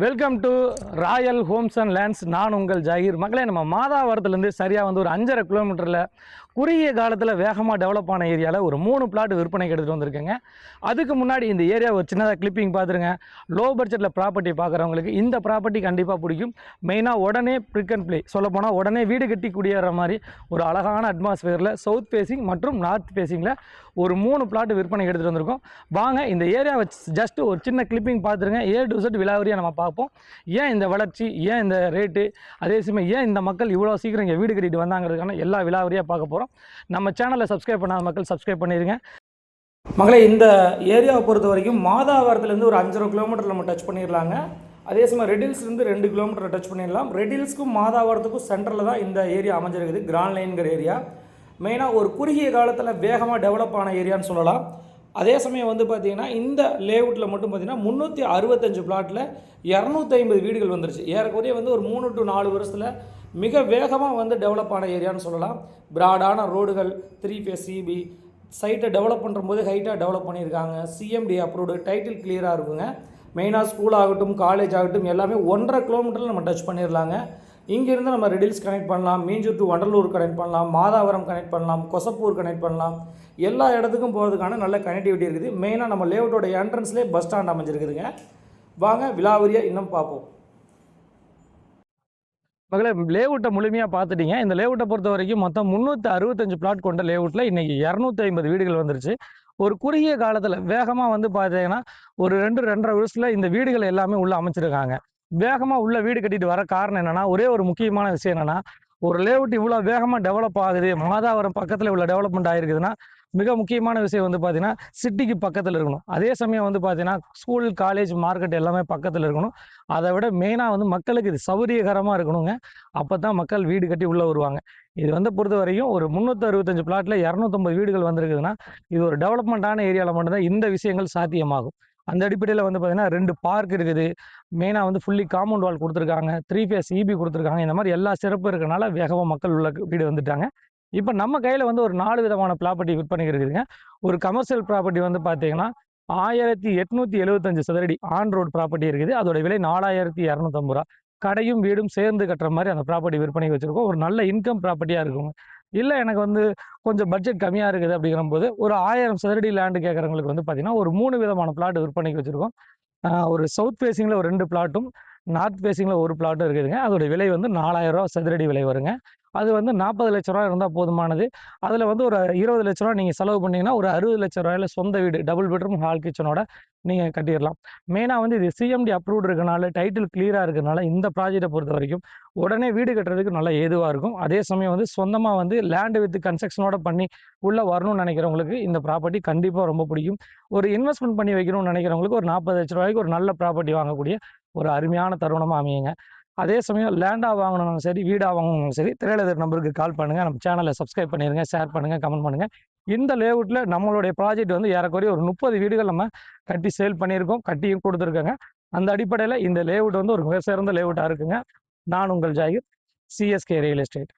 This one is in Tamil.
Welcome to Royal Holmes and lands. நான் உங்கள் ஜாகிர். மக்களே, நம்ம மாதாவரத்துலேருந்து சரியாக வந்து ஒரு 5.5 கிலோமீட்டரில் குறுகிய காலத்தில் வேகமாக டெவலப் ஆன ஏரியாவில் ஒரு 3 பிளாட் விற்பனைக்கு எடுத்துகிட்டு வந்திருக்கேங்க. அதுக்கு முன்னாடி இந்த ஏரியா ஒரு சின்னதாக கிளிப்பிங் பார்த்துருங்க. லோ பட்ஜெட்டில் ப்ராப்பர்ட்டி பார்க்குறவங்களுக்கு இந்த ப்ராப்பர்ட்டி கண்டிப்பாக பிடிக்கும். மெயினாக உடனே பிரிக் அண்ட் ப்ளே சொல்லப்போனால் உடனே வீடு கட்டி குடியேற மாதிரி ஒரு அழகான அட்மாஸ்பியரில் சவுத் ஃபேஸிங் மற்றும் நார்த் ஃபேஸிங்கில் ஒரு 3 பிளாட் விற்பனைக்கு எடுத்துகிட்டு வந்திருக்கோம். வாங்க இந்த ஏரியாவை ஜஸ்ட் ஒரு சின்ன கிளிப்பிங் பார்த்துருங்க. A to Z விலாவரியாக நம்ம பார்ப்போம். ஏன் இந்த வளர்ச்சி, ஏன் இந்த ரேட்டு, அதே சமயம் ஏன் இந்த மக்கள் இவ்வளோ சீக்கிரம் இங்கே வீடு கட்டிட்டு வந்தாங்கிறதுக்கான எல்லா விலாவரியாக பார்க்க போகிறோம். நம்ம சேனலை சப்ஸ்கிரைப் பண்ணாத மக்கள் சப்ஸ்கிரைப் பண்ணிடுங்க. மகளே, இந்த ஏரியாவை பொறுத்த வரைக்கும் மாதாவரத்துலேருந்து ஒரு 5.5 கிலோமீட்டர் நம்ம டச் பண்ணிடலாங்க. அதே சமயம் ரெடில்ஸ்லேருந்து 2 கிலோமீட்டர் டச் பண்ணிடலாம். ரெடில்ஸ்க்கும் மாதாவரத்துக்கும் சென்டரில் தான் இந்த ஏரியா அமைஞ்சிருக்குது. கிராண்ட் லைன்கிற ஏரியா மெயினாக ஒரு குறுகிய காலத்தில் வேகமாக டெவலப் ஆன ஏரியான்னு சொல்லலாம். அதே சமயம் வந்து பார்த்திங்கன்னா இந்த லேஅவுட்டில் மட்டும் பார்த்திங்கன்னா 365 பிளாட்டில் 250 வீடுகள் வந்துருச்சு. ஏறக்குறைய வந்து ஒரு 3 to 4 வருஷத்தில் மிக வேகமாக வந்து டெவலப் ஆன ஏரியான்னு சொல்லலாம். பிராடான ரோடுகள், 3 ஃபேஸ் சிபி, சைட்டை டெவலப் பண்ணும்போது ஹைட்டாக டெவலப் பண்ணியிருக்காங்க. CMD அப்ரூவ்டு, டைட்டில் கிளியராக இருக்குங்க. மெயினாக ஸ்கூல் ஆகட்டும், காலேஜ் ஆகட்டும் எல்லாமே 1.5 கிலோமீட்டரில் நம்ம டச் பண்ணிடலாங்க. இங்கேருந்து நம்ம ரெடில்ஸ் கனெக்ட் பண்ணலாம், மீஞ்சூர் டு வண்டலூர் கனெக்ட் பண்ணலாம், மாதாவரம் கனெக்ட் பண்ணலாம், கொசப்பூர் கனெக்ட் பண்ணலாம். எல்லா இடத்துக்கும் போகிறதுக்கான நல்ல கனெக்டிவிட்டி இருக்குது. மெயினாக நம்ம லேஅவுட்டோட என்ட்ரன்ஸ்லேயே பஸ் ஸ்டாண்ட் அமைஞ்சிருக்குதுங்க. வாங்க விலாவரியாக இன்னும் பார்ப்போம். மகளே, லேஅவுட்டை முழுமையாக பார்த்துட்டீங்க. இந்த லேஅவுட்டை பொறுத்த வரைக்கும் மொத்தம் 365 பிளாட் கொண்ட லேஅவுட்டில் இன்றைக்கி 250 வீடுகள் வந்துருச்சு. ஒரு குறுகிய காலத்தில் வேகமாக வந்து பார்த்தீங்கன்னா ஒரு 2-2.5 வருஷத்தில் இந்த வீடுகள் எல்லாமே உள்ளே அமைச்சிருக்காங்க. வேகமாக உள்ள வீடு கட்டிட்டு வர காரணம் என்னென்னா, ஒரே ஒரு முக்கியமான விஷயம் என்னென்னா, ஒரு லேஅவுட் இவ்வளோ வேகமாக டெவலப் ஆகுது, மாதாவரம் பக்கத்தில் இவ்வளோ டெவலப்மெண்ட் ஆகிருக்குதுன்னா மிக முக்கியமான விஷயம் வந்து பார்த்தீங்கன்னா சிட்டிக்கு பக்கத்தில் இருக்கணும். அதே சமயம் வந்து பார்த்தீங்கன்னா ஸ்கூல், காலேஜ், மார்க்கெட் எல்லாமே பக்கத்தில் இருக்கணும். அதை விட மெயினாக வந்து மக்களுக்கு இது சௌகரியகரமாக இருக்கணுங்க. அப்போ தான் மக்கள் வீடு கட்டி உள்ளே வருவாங்க. இது வந்து பொறுத்த வரைக்கும் ஒரு 365 பிளாட்டில் 250 வீடுகள் வந்திருக்குதுன்னா இது ஒரு டெவலப்மெண்ட்டான ஏரியாவில் மட்டும்தான் இந்த விஷயங்கள் சாத்தியமாகும். அந்த அடிப்படையில் வந்து பார்த்தீங்கன்னா 2 பார்க் இருக்குது. மெயினாக வந்து ஃபுல்லி காம்பவுண்ட் வால் கொடுத்துருக்காங்க, 3 ஃபேஸ் EB கொடுத்துருக்காங்க. இந்த மாதிரி எல்லா சிறப்பு இருக்கனால வேகமாக மக்கள் உள்ள வீடு வந்துட்டாங்க. இப்போ நம்ம கையில் வந்து ஒரு 4 விதமான ப்ராப்பர்ட்டி விற்பனைக்கு இருக்குதுங்க. ஒரு கமர்ஷியல் ப்ராப்பர்ட்டி வந்து பார்த்தீங்கன்னா 1875 சதுரடி ஆன் ரோட் ப்ராப்பர்ட்டி இருக்குது. அதோட விலை 4250 ரூபா. கடையும் வீடும் சேர்ந்து கட்டுற மாதிரி அந்த ப்ராப்பர்ட்டி விற்பனைக்கு வச்சுருக்கோம். ஒரு நல்ல இன்கம் ப்ராப்பர்ட்டியாக இருக்குங்க. இல்லை எனக்கு வந்து கொஞ்சம் பட்ஜெட் கம்மியாக இருக்குது அப்படிங்கிற போது ஒரு 1000 சதுரடி லேண்டு கேட்குறவங்களுக்கு வந்து பார்த்தீங்கன்னா ஒரு 3 விதமான பிளாட் விற்பனைக்கு வச்சுருக்கோம். ஒரு சவுத் ஃபேஸிங்கில் ஒரு 2 பிளாட்டும், நார்த் ஃபேஸிங்கில் ஒரு பிளாட்டும் இருக்குதுங்க. அதோட விலை வந்து 4000 ரூபா சதுரடி விலை வருங்க. அது வந்து 40 லட்ச ரூபா இருந்தால் போதுமானது. அதில் வந்து ஒரு 20 லட்ச ரூபா நீங்கள் செலவு பண்ணிங்கன்னா ஒரு 60 லட்ச ரூபாயில் சொந்த வீடு, டபுள் பெட்ரூம், ஹால் கிச்சனோட நீங்கள் கட்டிடலாம். மெயினாக வந்து இது CMD அப்ரூவ்டு இருக்கனால, டைட்டில் கிளியராக இருக்கிறனால இந்த ப்ராஜெக்டை பொறுத்த வரைக்கும் உடனே வீடு கட்டுறதுக்கு நல்லா ஏதுவாக இருக்கும். அதே சமயம் வந்து சொந்தமாக வந்து லேண்டு வித் கன்ஸ்ட்ரக்ஷனோட பண்ணி உள்ளே வரணும்னு நினைக்கிறவங்களுக்கு இந்த ப்ராப்பர்ட்டி கண்டிப்பாக ரொம்ப பிடிக்கும். ஒரு இன்வெஸ்ட்மெண்ட் பண்ணி வைக்கணும்னு நினைக்கிறவங்களுக்கு ஒரு 40 லட்ச ரூபாய்க்கு ஒரு நல்ல ப்ராப்பர்ட்டி வாங்கக்கூடிய ஒரு அருமையான தருணமாக அமையுங்க. அதே சமயம் லேண்டாக வாங்கணும்னாலும் சரி, வீடாக வாங்கணும்னாலும் சரி, திரையில நம்பருக்கு கால் பண்ணுங்கள். நம்ம சேனலை சப்ஸ்கிரைப் பண்ணிடுங்க, ஷேர் பண்ணுங்கள், கமெண்ட் பண்ணுங்கள். இந்த லேஅவுட்டில் நம்மளுடைய ப்ராஜெக்ட் வந்து ஏறக்குறைய ஒரு 30 வீடுகள் நம்ம கட்டி சேல் பண்ணியிருக்கோம், கட்டியும் கொடுத்துருக்கோங்க. அந்த அடிப்படையில் இந்த லேஅவுட் வந்து ஒரு மிக சிறந்த லேஅவுட்டாக இருக்குங்க. நான் உங்கள் ஜாகிர், CSK ரியல் எஸ்டேட்.